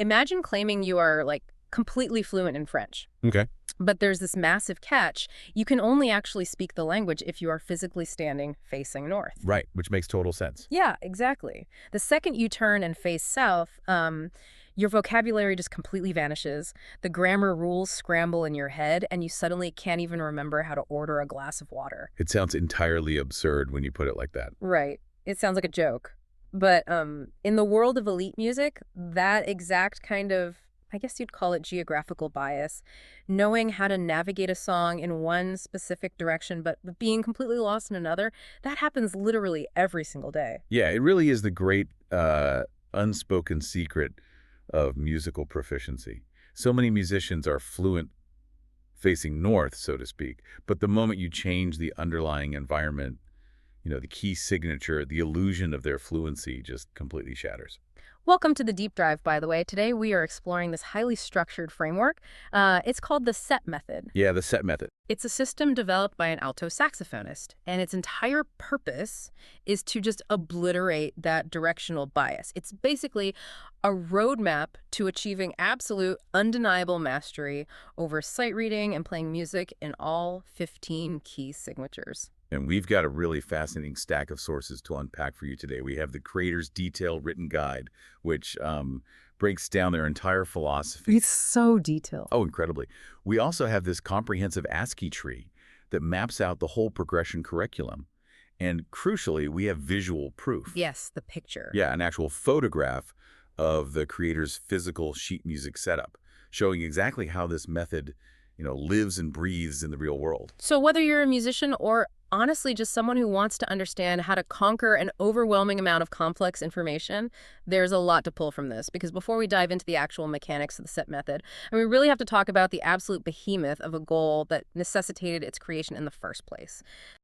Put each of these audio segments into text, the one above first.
Imagine claiming you are, like, completely fluent in French. Okay. But there's this massive catch. You can only actually speak the language if you are physically standing facing north. Right, which makes total sense. Yeah, exactly. The second you turn and face south, your vocabulary just completely vanishes. The grammar rules scramble in your head, and you suddenly can't even remember how to order a glass of water. It sounds entirely absurd when you put it like that. Right. It sounds like a joke. But in the world of elite music, that exact kind of, I guess you'd call it geographical bias, knowing how to navigate a song in one specific direction but being completely lost in another, that happens literally every single day. Yeah, it really is the great unspoken secret of musical proficiency. So many musicians are fluent facing north, so to speak, but the moment you change the underlying environment, the key signature, the illusion of their fluency just completely shatters. Welcome to the deep dive, by the way. Today we are exploring this highly structured framework. It's called the set method. Yeah, the set method. It's a system developed by an alto saxophonist, and its entire purpose is to just obliterate that directional bias. It's basically a roadmap to achieving absolute, undeniable mastery over sight reading and playing music in all 15 key signatures. And we've got a really fascinating stack of sources to unpack for you today. We have the creator's detailed written guide, which breaks down their entire philosophy. It's so detailed. Oh, incredibly. We also have this comprehensive ASCII tree that maps out the whole progression curriculum. And crucially, we have visual proof. Yes, the picture. Yeah, an actual photograph of the creator's physical sheet music setup, showing exactly how this method, lives and breathes in the real world. So whether you're a musician or honestly just someone who wants to understand how to conquer an overwhelming amount of complex information, there's a lot to pull from this. Because before we dive into the actual mechanics of the set method, we really have to talk about the absolute behemoth of a goal that necessitated its creation in the first place.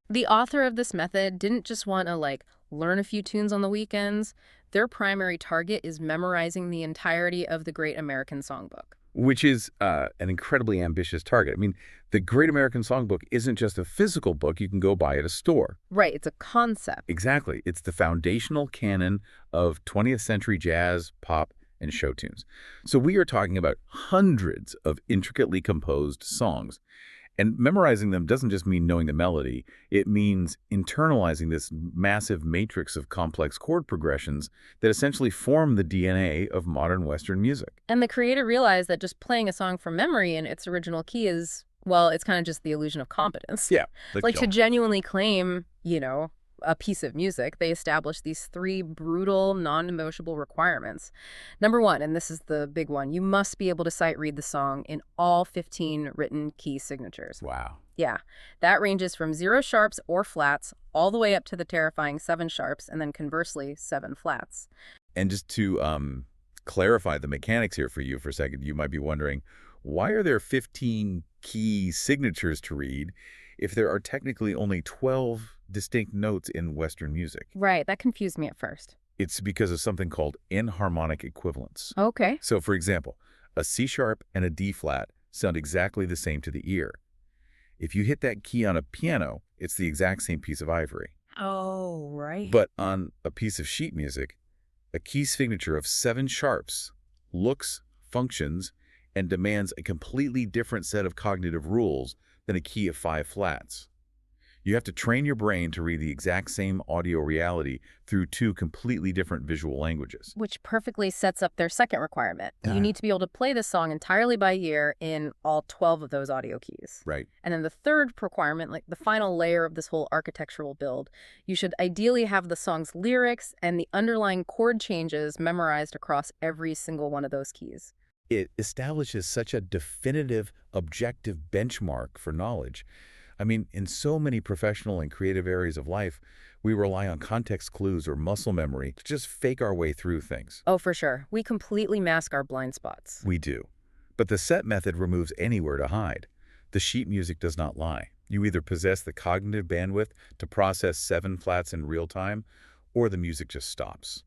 The author of this method didn't just want to, learn a few tunes on the weekends. Their primary target is memorizing the entirety of the Great American Songbook. Which is an incredibly ambitious target. I mean, the Great American Songbook isn't just a physical book you can go buy at a store. Right, it's a concept. Exactly. It's the foundational canon of 20th century jazz, pop, and show tunes. So we are talking about hundreds of intricately composed songs. And memorizing them doesn't just mean knowing the melody. It means internalizing this massive matrix of complex chord progressions that essentially form the DNA of modern Western music. And the creator realized that just playing a song from memory in its original key is, well, it's kind of just the illusion of competence. Yeah. To genuinely claim, a piece of music, they established these 3 brutal, non-negotiable requirements. Number 1, and this is the big one, you must be able to sight read the song in all 15 written key signatures. Wow. Yeah, that ranges from 0 sharps or flats all the way up to the terrifying 7 sharps, and then conversely, 7 flats. And just to clarify the mechanics here for you for a second, you might be wondering, why are there 15 key signatures to read if there are technically only 12 distinct notes in Western music? Right, that confused me at first. It's because of something called enharmonic equivalence. Okay. So, for example, a C sharp and a D flat sound exactly the same to the ear. If you hit that key on a piano, it's the exact same piece of ivory. Oh, right. But on a piece of sheet music, a key signature of 7 sharps looks, functions, and demands a completely different set of cognitive rules than a key of 5 flats. You have to train your brain to read the exact same audio reality through 2 completely different visual languages. Which perfectly sets up their second requirement. You need to be able to play this song entirely by ear in all 12 of those audio keys. Right. And then the third requirement, the final layer of this whole architectural build, you should ideally have the song's lyrics and the underlying chord changes memorized across every single one of those keys. It establishes such a definitive, objective benchmark for knowledge. I mean, in so many professional and creative areas of life, we rely on context clues or muscle memory to just fake our way through things. Oh, for sure. We completely mask our blind spots. We do. But the set method removes anywhere to hide. The sheet music does not lie. You either possess the cognitive bandwidth to process 7 flats in real time, or the music just stops.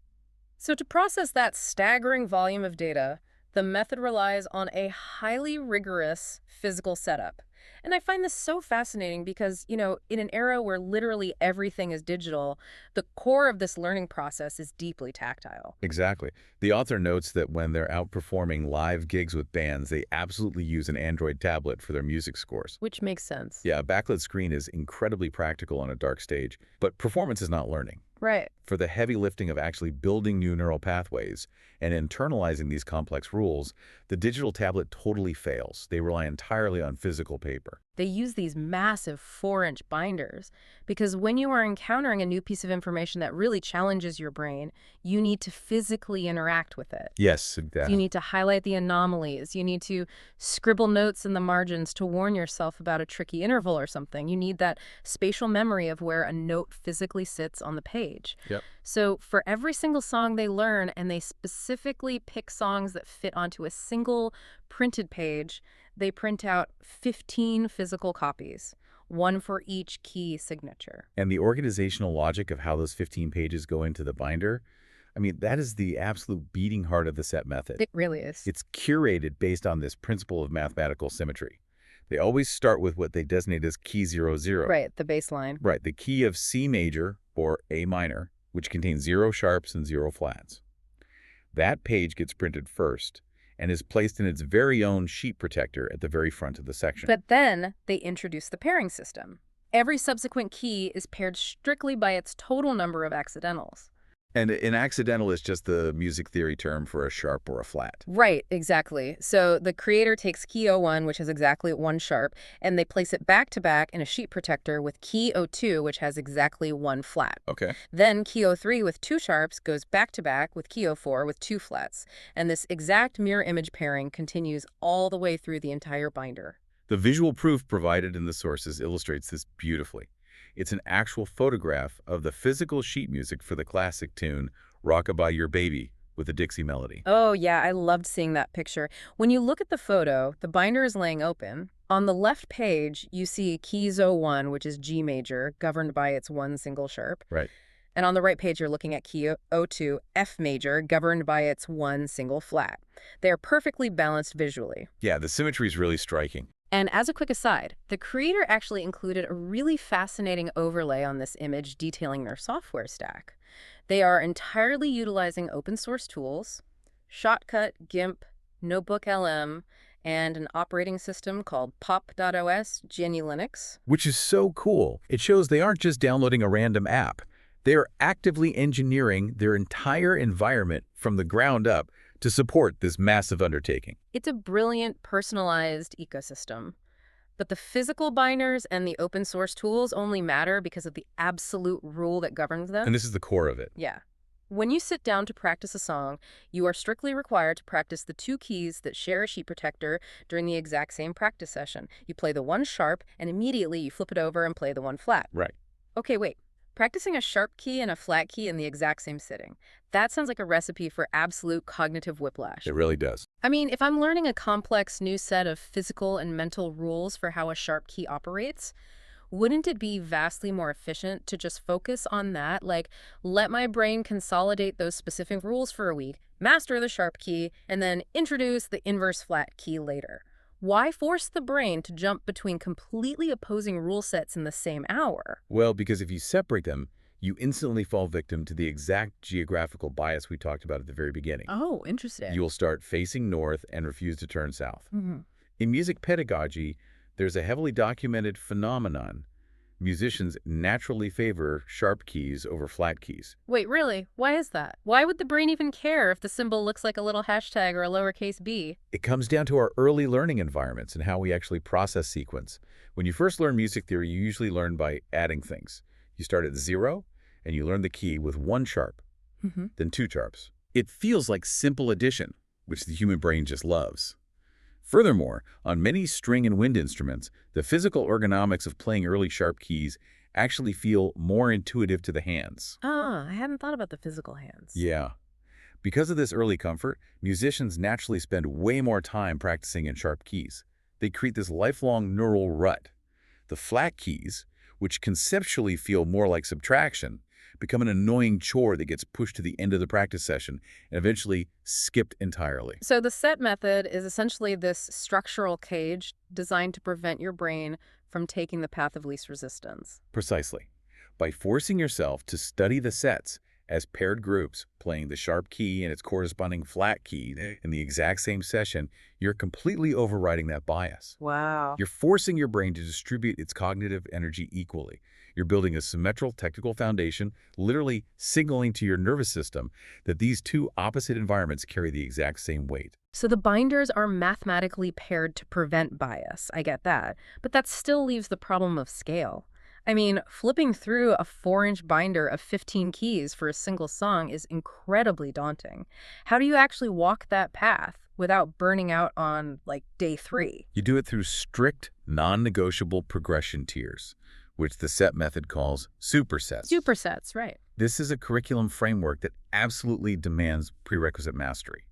So to process that staggering volume of data, the method relies on a highly rigorous physical setup. And I find this so fascinating because, in an era where literally everything is digital, the core of this learning process is deeply tactile. Exactly. The author notes that when they're out performing live gigs with bands, they absolutely use an Android tablet for their music scores. Which makes sense. Yeah, a backlit screen is incredibly practical on a dark stage, but performance is not learning. Right. For the heavy lifting of actually building new neural pathways and internalizing these complex rules, the digital tablet totally fails. They rely entirely on physical paper. They use these massive 4-inch binders because when you are encountering a new piece of information that really challenges your brain, you need to physically interact with it. Yes, So you need to highlight the anomalies. You need to scribble notes in the margins to warn yourself about a tricky interval or something. You need that spatial memory of where a note physically sits on the page. Yep. So for every single song they learn, and they specifically pick songs that fit onto a single printed page, they print out 15 physical copies, one for each key signature. And the organizational logic of how those 15 pages go into the binder, I mean, that is the absolute beating heart of the set method. It really is. It's curated based on this principle of mathematical symmetry. They always start with what they designate as key 00. Right, the baseline. Right, the key of C major or A minor, which contains 0 sharps and 0 flats. That page gets printed first and is placed in its very own sheet protector at the very front of the section. But then they introduce the pairing system. Every subsequent key is paired strictly by its total number of accidentals. And an accidental is just the music theory term for a sharp or a flat. Right, exactly. So the creator takes key 01, which has exactly 1 sharp, and they place it back to back in a sheet protector with key 02, which has exactly 1 flat. Okay. Then key 03 with 2 sharps goes back to back with key 04 with 2 flats. And this exact mirror image pairing continues all the way through the entire binder. The visual proof provided in the sources illustrates this beautifully. It's an actual photograph of the physical sheet music for the classic tune, Rockabye Your Baby, with a Dixie melody. Oh, yeah, I loved seeing that picture. When you look at the photo, the binder is laying open. On the left page, you see keys 01, which is G major, governed by its 1 single sharp. Right. And on the right page, you're looking at key 02, F major, governed by its 1 single flat. They are perfectly balanced visually. Yeah, the symmetry is really striking. And as a quick aside, the creator actually included a really fascinating overlay on this image detailing their software stack. They are entirely utilizing open source tools, Shotcut, GIMP, Notebook LM, and an operating system called pop.os, GNU Linux. Which is so cool. It shows they aren't just downloading a random app. They are actively engineering their entire environment from the ground up to support this massive undertaking. It's a brilliant, personalized ecosystem. But the physical binders and the open source tools only matter because of the absolute rule that governs them. And this is the core of it. Yeah. When you sit down to practice a song, you are strictly required to practice the 2 keys that share a sheet protector during the exact same practice session. You play the 1 sharp, and immediately you flip it over and play the 1 flat. Right. Okay, wait. Practicing a sharp key and a flat key in the exact same sitting. That sounds like a recipe for absolute cognitive whiplash. It really does. I mean, if I'm learning a complex new set of physical and mental rules for how a sharp key operates, wouldn't it be vastly more efficient to just focus on that? Like, let my brain consolidate those specific rules for a week, master the sharp key, and then introduce the inverse flat key later. Why force the brain to jump between completely opposing rule sets in the same hour? Well, because if you separate them, you instantly fall victim to the exact geographical bias we talked about at the very beginning. Oh, interesting. You will start facing north and refuse to turn south. In music pedagogy, there's a heavily documented phenomenon. Musicians naturally favor sharp keys over flat keys. Wait, really? Why is that? Why would the brain even care if the symbol looks like a little hashtag or a lowercase b? It comes down to our early learning environments and how we actually process sequence. When you first learn music theory, you usually learn by adding things. You start at 0, and you learn the key with 1 sharp, then 2 sharps. It feels like simple addition, which the human brain just loves. Furthermore, on many string and wind instruments, the physical ergonomics of playing early sharp keys actually feel more intuitive to the hands. Ah, I hadn't thought about the physical hands. Yeah. Because of this early comfort, musicians naturally spend way more time practicing in sharp keys. They create this lifelong neural rut. The flat keys, which conceptually feel more like subtraction, become an annoying chore that gets pushed to the end of the practice session and eventually skipped entirely. So the set method is essentially this structural cage designed to prevent your brain from taking the path of least resistance. Precisely. By forcing yourself to study the sets as paired groups, playing the sharp key and its corresponding flat key in the exact same session, you're completely overriding that bias. Wow. You're forcing your brain to distribute its cognitive energy equally. You're building a symmetrical technical foundation, literally signaling to your nervous system that these two opposite environments carry the exact same weight. So the binders are mathematically paired to prevent bias. I get that. But that still leaves the problem of scale. I mean, flipping through a 4-inch binder of 15 keys for a single song is incredibly daunting. How do you actually walk that path without burning out on, like, day 3? You do it through strict, non-negotiable progression tiers, which the set method calls supersets. Supersets, right. This is a curriculum framework that absolutely demands prerequisite mastery.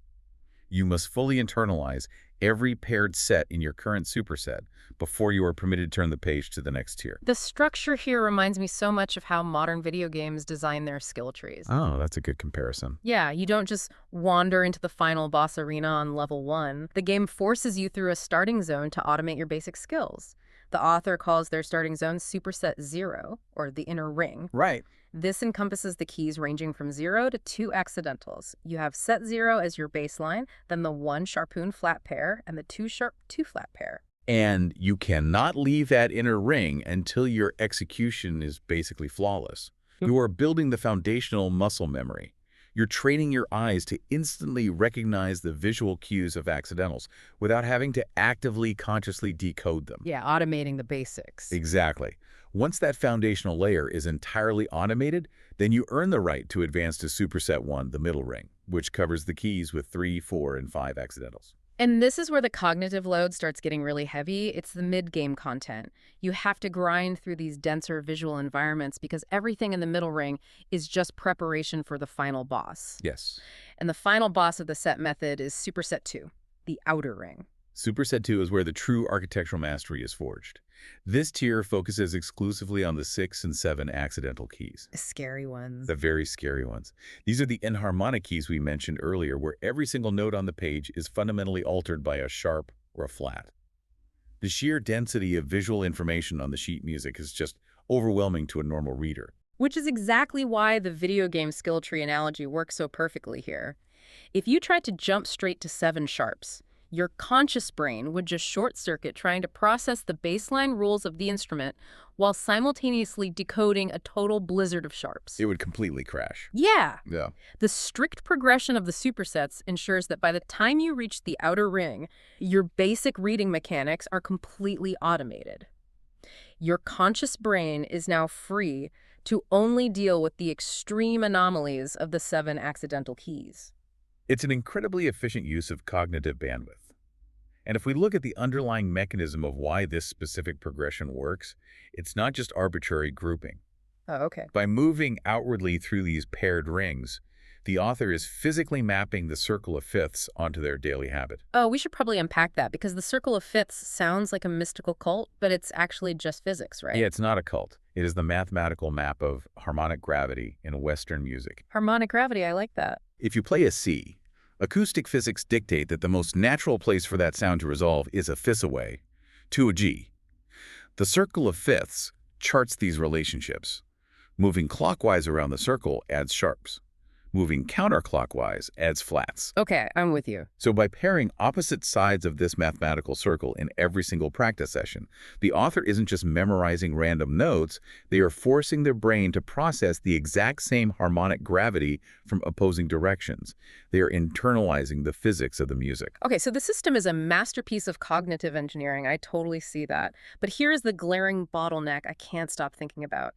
You must fully internalize every paired set in your current superset before you are permitted to turn the page to the next tier. The structure here reminds me so much of how modern video games design their skill trees. Oh, that's a good comparison. Yeah, you don't just wander into the final boss arena on level 1. The game forces you through a starting zone to automate your basic skills. The author calls their starting zone Superset 0, or the inner ring. Right. This encompasses the keys ranging from 0 to 2 accidentals. You have set 0 as your baseline, then the 1 sharpoon flat pair, and the 2 sharp 2 flat pair. And you cannot leave that inner ring until your execution is basically flawless. You are building the foundational muscle memory. You're training your eyes to instantly recognize the visual cues of accidentals without having to actively, consciously decode them. Yeah, automating the basics. Exactly. Once that foundational layer is entirely automated, then you earn the right to advance to Superset 1, the middle ring, which covers the keys with 3, 4, and 5 accidentals. And this is where the cognitive load starts getting really heavy. It's the mid-game content. You have to grind through these denser visual environments because everything in the middle ring is just preparation for the final boss. Yes. And the final boss of the set method is Superset 2, the outer ring. Superset 2 is where the true architectural mastery is forged. This tier focuses exclusively on the 6 and 7 accidental keys. The scary ones. The very scary ones. These are the enharmonic keys we mentioned earlier, where every single note on the page is fundamentally altered by a sharp or a flat. The sheer density of visual information on the sheet music is just overwhelming to a normal reader. Which is exactly why the video game skill tree analogy works so perfectly here. If you tried to jump straight to 7 sharps, your conscious brain would just short-circuit trying to process the baseline rules of the instrument while simultaneously decoding a total blizzard of sharps. It would completely crash. Yeah. Yeah. The strict progression of the supersets ensures that by the time you reach the outer ring, your basic reading mechanics are completely automated. Your conscious brain is now free to only deal with the extreme anomalies of the 7 accidental keys. It's an incredibly efficient use of cognitive bandwidth. And if we look at the underlying mechanism of why this specific progression works, it's not just arbitrary grouping. Oh, okay. By moving outwardly through these paired rings, the author is physically mapping the circle of fifths onto their daily habit. Oh, we should probably unpack that because the circle of fifths sounds like a mystical cult, but it's actually just physics, right? Yeah, it's not a cult. It is the mathematical map of harmonic gravity in Western music. Harmonic gravity, I like that. If you play a C, acoustic physics dictate that the most natural place for that sound to resolve is a fifth away, to a G. The circle of fifths charts these relationships. Moving clockwise around the circle adds sharps. Moving counterclockwise adds flats. Okay, I'm with you. So by pairing opposite sides of this mathematical circle in every single practice session, the author isn't just memorizing random notes, they are forcing their brain to process the exact same harmonic gravity from opposing directions. They are internalizing the physics of the music. Okay, so the system is a masterpiece of cognitive engineering. I totally see that. But here's the glaring bottleneck I can't stop thinking about.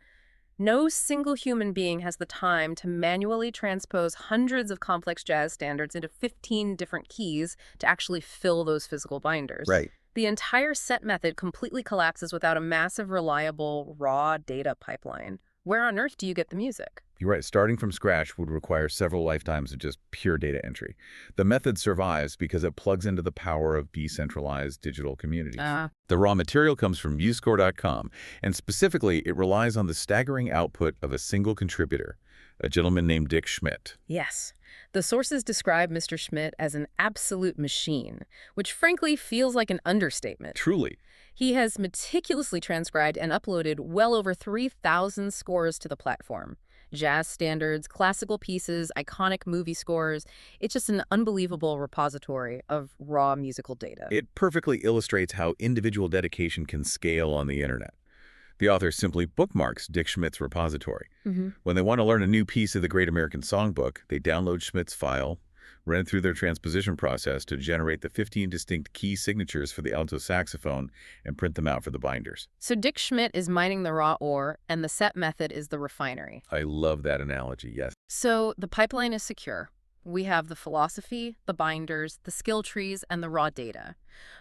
No single human being has the time to manually transpose hundreds of complex jazz standards into 15 different keys to actually fill those physical binders. Right. The entire set method completely collapses without a massive, reliable, raw data pipeline. Where on earth do you get the music? You're right. Starting from scratch would require several lifetimes of just pure data entry. The method survives because it plugs into the power of decentralized digital communities. The raw material comes from MuseScore.com, and specifically, it relies on the staggering output of a single contributor, a gentleman named Dick Schmidt. Yes. The sources describe Mr. Schmidt as an absolute machine, which frankly feels like an understatement. Truly. He has meticulously transcribed and uploaded well over 3,000 scores to the platform. Jazz standards, classical pieces, iconic movie scores. It's just an unbelievable repository of raw musical data. It perfectly illustrates how individual dedication can scale on the internet. The author simply bookmarks Dick Schmidt's repository. When they want to learn a new piece of the Great American Songbook, they download Schmidt's file, run it through their transposition process to generate the 15 distinct key signatures for the alto saxophone and print them out for the binders. So Dick Schmidt is mining the raw ore, and the set method is the refinery. I love that analogy, yes. So the pipeline is secure. We have the philosophy, the binders, the skill trees, and the raw data.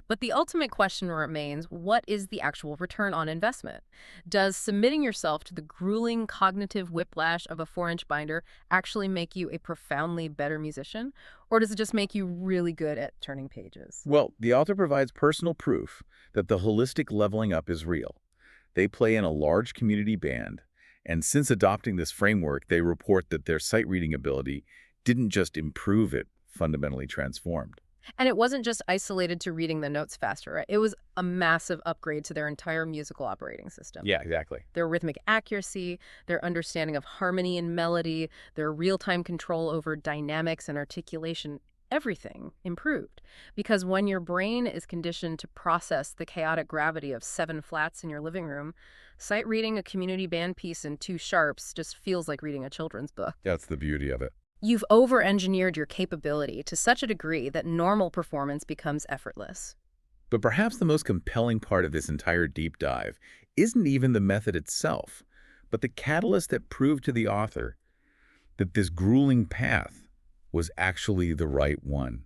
But the ultimate question remains, what is the actual return on investment? Does submitting yourself to the grueling cognitive whiplash of a 4-inch binder actually make you a profoundly better musician? Or does it just make you really good at turning pages? Well, the author provides personal proof that the holistic leveling up is real. They play in a large community band, and since adopting this framework, they report that their sight reading ability didn't just improve, it fundamentally transformed. And it wasn't just isolated to reading the notes faster, right? It was a massive upgrade to their entire musical operating system. Yeah, exactly. Their rhythmic accuracy, their understanding of harmony and melody, their real-time control over dynamics and articulation, everything improved. Because when your brain is conditioned to process the chaotic gravity of 7 flats in your living room, sight reading a community band piece in 2 sharps just feels like reading a children's book. That's the beauty of it. You've over-engineered your capability to such a degree that normal performance becomes effortless. But perhaps the most compelling part of this entire deep dive isn't even the method itself, but the catalyst that proved to the author that this grueling path was actually the right one.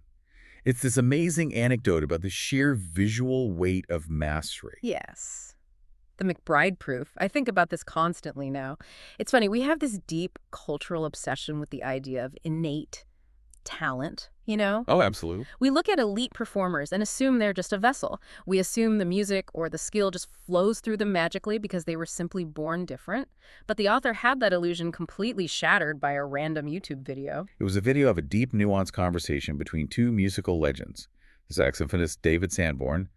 It's this amazing anecdote about the sheer visual weight of mastery. Yes. The McBride proof. I think about this constantly now. It's funny, we have this deep cultural obsession with the idea of innate talent, you know? Oh, absolutely. We look at elite performers and assume they're just a vessel. We assume the music or the skill just flows through them magically because they were simply born different. But the author had that illusion completely shattered by a random YouTube video. It was a video of a deep, nuanced conversation between 2 musical legends, the saxophonist David Sanborn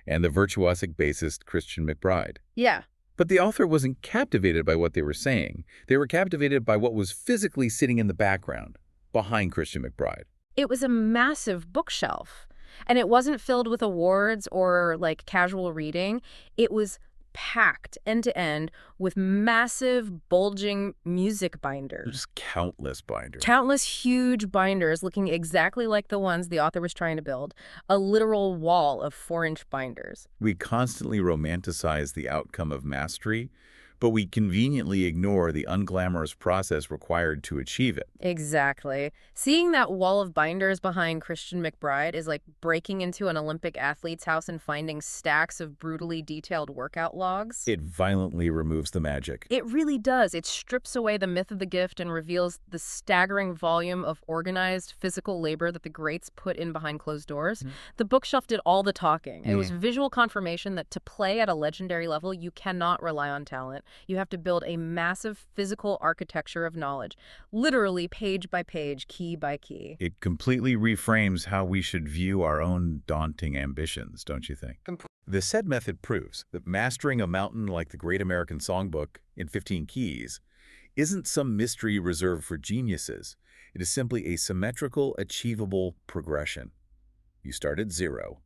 and the virtuosic bassist Christian McBride. Yeah. But the author wasn't captivated by what they were saying. They were captivated by what was physically sitting in the background, behind Christian McBride. It was a massive bookshelf. And it wasn't filled with awards or like casual reading. It was packed end to end with massive, bulging music binders. Just countless binders. Countless huge binders looking exactly like the ones the author was trying to build. A literal wall of 4-inch binders. We constantly romanticize the outcome of mastery, but we conveniently ignore the unglamorous process required to achieve it. Exactly. Seeing that wall of binders behind Christian McBride is like breaking into an Olympic athlete's house and finding stacks of brutally detailed workout logs. It violently removes the magic. It really does. It strips away the myth of the gift and reveals the staggering volume of organized physical labor that the greats put in behind closed doors. The bookshelf did all the talking. It was visual confirmation that to play at a legendary level, you cannot rely on talent. You have to build a massive physical architecture of knowledge, literally page by page, key by key. It completely reframes how we should view our own daunting ambitions, don't you think? The said method proves that mastering a mountain like the Great American Songbook in 15 keys isn't some mystery reserved for geniuses. It is simply a symmetrical, achievable progression. You start at 0.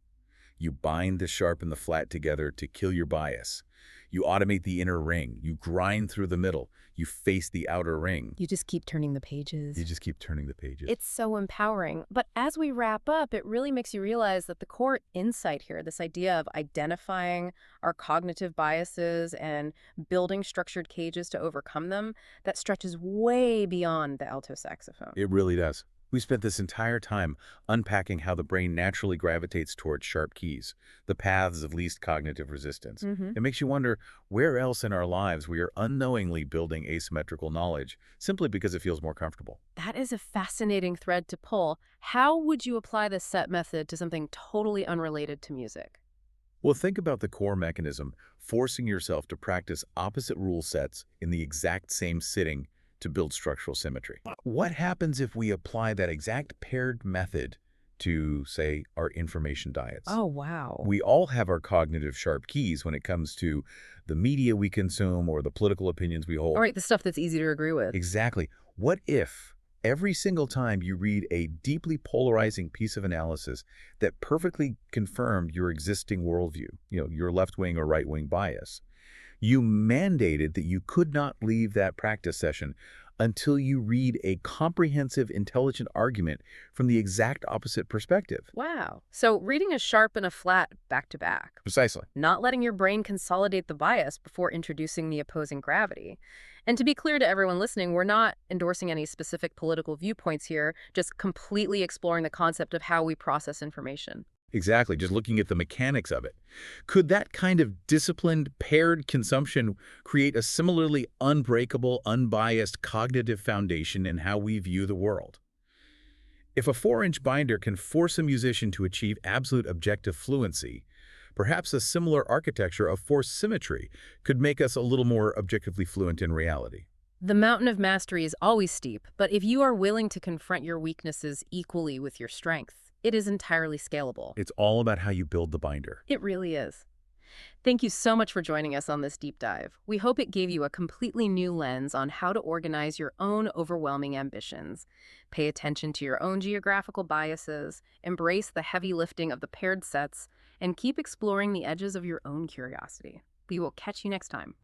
You bind the sharp and the flat together to kill your bias. You automate the inner ring. You grind through the middle. You face the outer ring. You just keep turning the pages. You just keep turning the pages. It's so empowering. But as we wrap up, it really makes you realize that the core insight here, this idea of identifying our cognitive biases and building structured cages to overcome them, that stretches way beyond the alto saxophone. It really does. We spent this entire time unpacking how the brain naturally gravitates towards sharp keys, the paths of least cognitive resistance. Hmm. It makes you wonder where else in our lives we are unknowingly building asymmetrical knowledge simply because it feels more comfortable. That is a fascinating thread to pull. How would you apply this set method to something totally unrelated to music? Well, think about the core mechanism, forcing yourself to practice opposite rule sets in the exact same sitting to build structural symmetry. What happens if we apply that exact paired method to, say, our information diets? Oh, wow. We all have our cognitive sharp keys when it comes to the media we consume or the political opinions we All hold. right, the stuff that's easy to agree with. Exactly. What if every single time you read a deeply polarizing piece of analysis that perfectly confirmed your existing worldview, your left-wing or right-wing bias, you mandated that you could not leave that practice session until you read a comprehensive, intelligent argument from the exact opposite perspective? Wow. So reading a sharp and a flat back to back, Precisely. not letting your brain consolidate the bias before introducing the opposing gravity. And to be clear to everyone listening, we're not endorsing any specific political viewpoints here, just completely exploring the concept of how we process information. Exactly, just looking at the mechanics of it. Could that kind of disciplined, paired consumption create a similarly unbreakable, unbiased cognitive foundation in how we view the world? If a 4-inch binder can force a musician to achieve absolute objective fluency, perhaps a similar architecture of force symmetry could make us a little more objectively fluent in reality. The mountain of mastery is always steep, but if you are willing to confront your weaknesses equally with your strength, it is entirely scalable. It's all about how you build the binder. It really is. Thank you so much for joining us on this deep dive. We hope it gave you a completely new lens on how to organize your own overwhelming ambitions. Pay attention to your own geographical biases, embrace the heavy lifting of the paired sets, and keep exploring the edges of your own curiosity. We will catch you next time.